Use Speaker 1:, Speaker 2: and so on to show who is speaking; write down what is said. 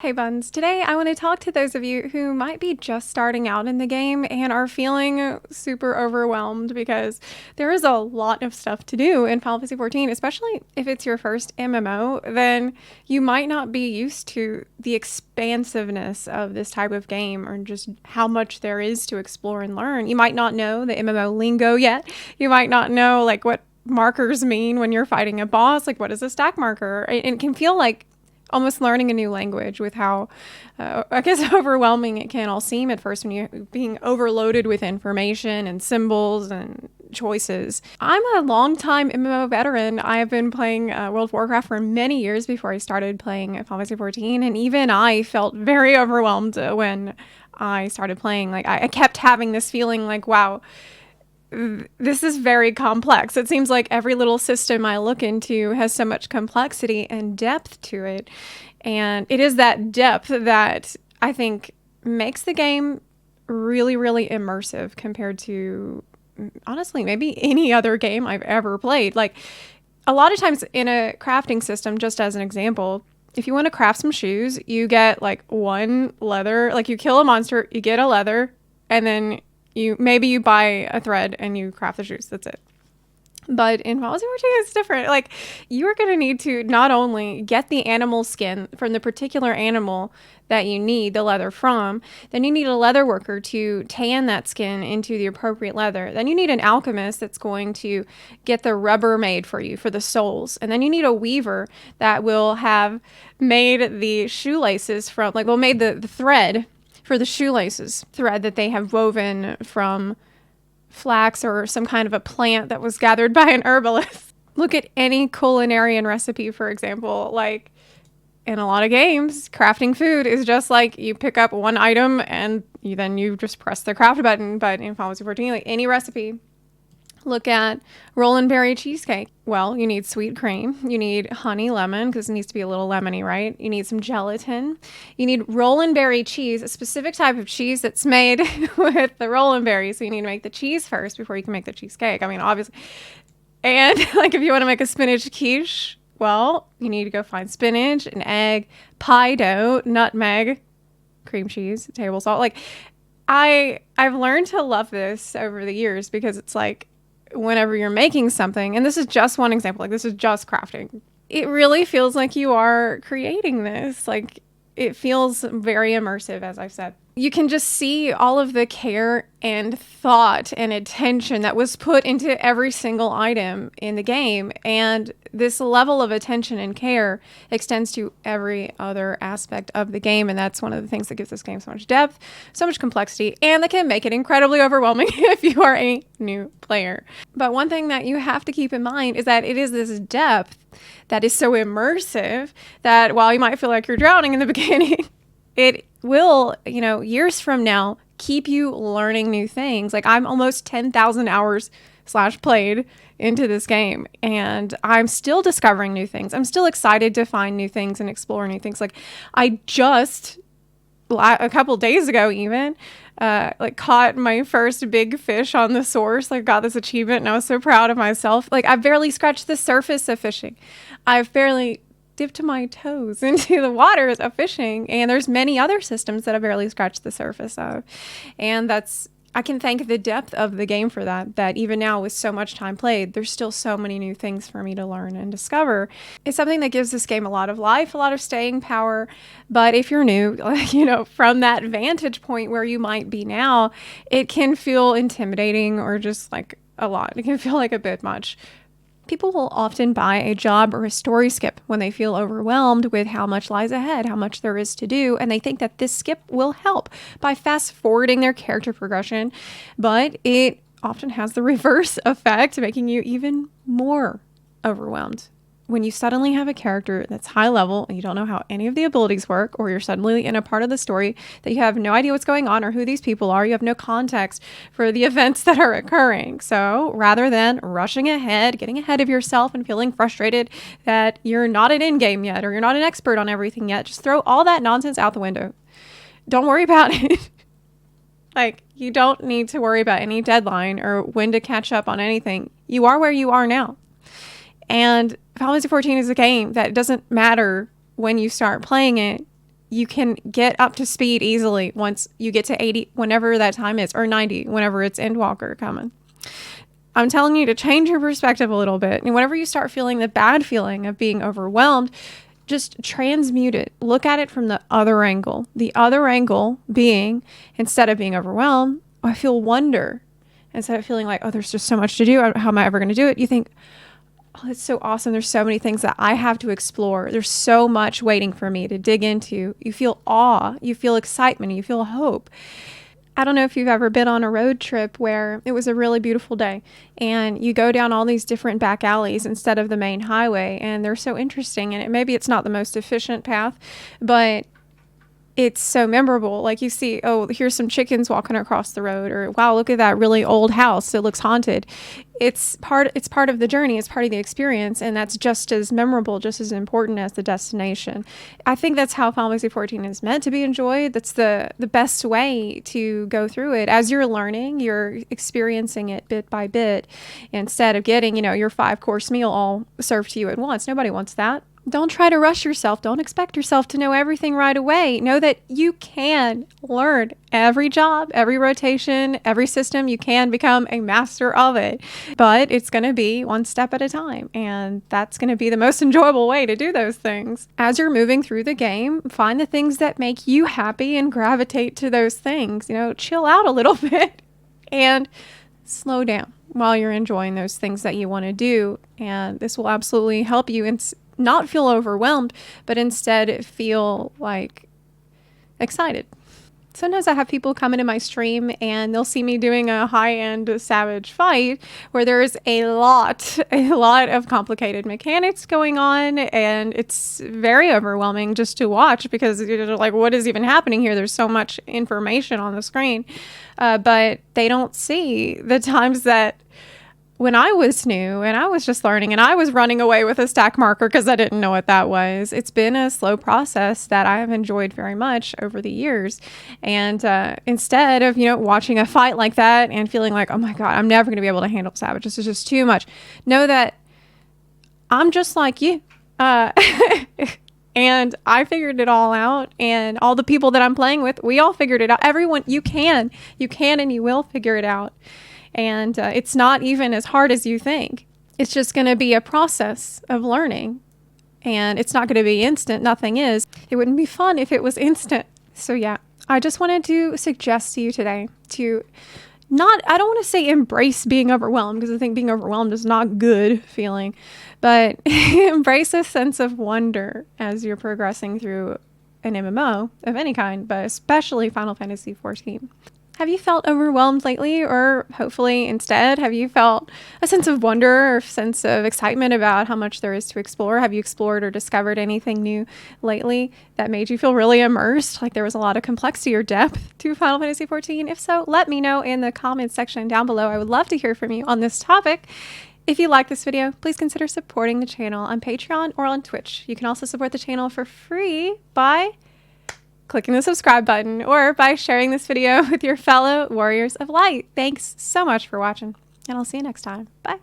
Speaker 1: Hey Buns, today I want to talk to those of you who might be just starting out in the game and are feeling super overwhelmed because there is a lot of stuff to do in Final Fantasy XIV, especially if it's your first MMO. Then you might not be used to the expansiveness of this type of game or just how much there is to explore and learn. You might not know the MMO lingo yet. You might not know like what markers mean when you're fighting a boss, like what is a stack marker. It can feel like almost learning a new language with how, I guess, overwhelming it can all seem at first when you're being overloaded with information and symbols and choices. I'm a longtime MMO veteran. I have been playing World of Warcraft for many years before I started playing Final Fantasy XIV, and even I felt very overwhelmed when I started playing. Like, I kept having this feeling like, wow, this is very complex. It seems like every little system I look into has so much complexity and depth to it. And it is that depth that I think makes the game really, really immersive compared to, honestly, maybe any other game I've ever played. Like, a lot of times in a crafting system, just as an example, if you want to craft some shoes, you get like one leather, like you kill a monster, you get a leather, and then you buy a thread and you craft the shoes. That's it. But in Final Fantasy XIV, it's different. Like, you are going to need to not only get the animal skin from the particular animal that you need the leather from, then you need a leather worker to tan that skin into the appropriate leather. Then you need an alchemist that's going to get the rubber made for you for the soles. And then you need a weaver that will have made the shoelaces from, like, made the thread for the shoelaces, thread that they have woven from flax or some kind of a plant that was gathered by an herbalist. Look at any culinary recipe, for example. Like, in a lot of games, crafting food is just like you pick up one item and then you just press the craft button. But in Final Fantasy XIV, like any recipe, look at roll berry cheesecake. Well, you need sweet cream. You need honey lemon because it needs to be a little lemony, right? You need some gelatin. You need roll berry cheese, a specific type of cheese that's made with the roll berry. So you need to make the cheese first before you can make the cheesecake. I mean, obviously. And like if you want to make a spinach quiche, well, you need to go find spinach, an egg, pie dough, nutmeg, cream cheese, table salt. Like I've learned to love this over the years because it's like, whenever you're making something, and this is just one example, like this is just crafting, it really feels like you are creating this. Like, it feels very immersive, as I've said. You can just see all of the care and thought and attention that was put into every single item in the game. And this level of attention and care extends to every other aspect of the game. And that's one of the things that gives this game so much depth, so much complexity, and that can make it incredibly overwhelming if you are a new player. But one thing that you have to keep in mind is that it is this depth that is so immersive that while you might feel like you're drowning in the beginning, it will, years from now, keep you learning new things. Like, I'm almost 10,000 hours / played into this game, and I'm still discovering new things. I'm still excited to find new things and explore new things. Like, I just, a couple days ago even, caught my first big fish on the source. Like, got this achievement, and I was so proud of myself. Like, I've barely scratched the surface of fishing. I've barely dipped my toes into the waters of fishing, and there's many other systems that I've barely scratched the surface of. And I can thank the depth of the game for that even now with so much time played, there's still so many new things for me to learn and discover. It's something that gives this game a lot of life, a lot of staying power. But if you're new, from that vantage point where you might be now, it can feel intimidating or just like a lot. It can feel like a bit much. People will often buy a job or a story skip when they feel overwhelmed with how much lies ahead, how much there is to do, and they think that this skip will help by fast forwarding their character progression, but it often has the reverse effect, making you even more overwhelmed. When you suddenly have a character that's high level and you don't know how any of the abilities work, or you're suddenly in a part of the story that you have no idea what's going on or who these people are, you have no context for the events that are occurring. So rather than rushing ahead, getting ahead of yourself and feeling frustrated that you're not an in-game yet or you're not an expert on everything yet, just throw all that nonsense out the window. Don't worry about it. Like, you don't need to worry about any deadline or when to catch up on anything. You are where you are now. And Final Fantasy XIV is a game that doesn't matter when you start playing it. you can get up to speed easily once you get to 80, whenever that time is, or 90, whenever it's Endwalker coming. I'm telling you to change your perspective a little bit. And whenever you start feeling the bad feeling of being overwhelmed, just transmute it. Look at it from the other angle. The other angle being, instead of being overwhelmed, I feel wonder. Instead of feeling like, oh, there's just so much to do. How am I ever going to do it? You think, oh, it's so awesome. There's so many things that I have to explore. There's so much waiting for me to dig into. You feel awe. You feel excitement. You feel hope. I don't know if you've ever been on a road trip where it was a really beautiful day and you go down all these different back alleys instead of the main highway, and they're so interesting, and maybe it's not the most efficient path, but it's so memorable. Like you see, oh, here's some chickens walking across the road, or wow, look at that really old house. It looks haunted. It's part of the journey. It's part of the experience. And that's just as memorable, just as important as the destination. I think that's how Final Fantasy 14 is meant to be enjoyed. That's the best way to go through it. As you're learning, you're experiencing it bit by bit instead of getting, your 5-course meal all served to you at once. Nobody wants that. Don't try to rush yourself. Don't expect yourself to know everything right away. Know that you can learn every job, every rotation, every system. You can become a master of it, but it's going to be one step at a time. And that's going to be the most enjoyable way to do those things. As you're moving through the game, find the things that make you happy and gravitate to those things. Chill out a little bit and slow down while you're enjoying those things that you want to do. And this will absolutely help you not feel overwhelmed, but instead feel like excited. Sometimes I have people come into my stream and they'll see me doing a high-end savage fight where there's a lot of complicated mechanics going on, and it's very overwhelming just to watch because you're like, what is even happening here? There's so much information on the screen, but they don't see the times that when I was new and I was just learning and I was running away with a stack marker because I didn't know what that was. It's been a slow process that I have enjoyed very much over the years. And instead of, watching a fight like that and feeling like, oh my God, I'm never going to be able to handle Savage. This is just too much. Know that I'm just like you. And I figured it all out, and all the people that I'm playing with, we all figured it out. Everyone, you can and you will figure it out. And it's not even as hard as you think. It's just going to be a process of learning. And it's not going to be instant. Nothing is. It wouldn't be fun if it was instant. So yeah, I just wanted to suggest to you today to I don't want to say embrace being overwhelmed, because I think being overwhelmed is not a good feeling. But embrace a sense of wonder as you're progressing through an MMO of any kind, but especially Final Fantasy XIV. Have you felt overwhelmed lately? Or hopefully instead, have you felt a sense of wonder or sense of excitement about how much there is to explore? Have you explored or discovered anything new lately that made you feel really immersed? Like there was a lot of complexity or depth to Final Fantasy XIV? If so, let me know in the comments section down below. I would love to hear from you on this topic. If you like this video, please consider supporting the channel on Patreon or on Twitch. You can also support the channel for free by clicking the subscribe button or by sharing this video with your fellow warriors of light. Thanks so much for watching, and I'll see you next time. Bye.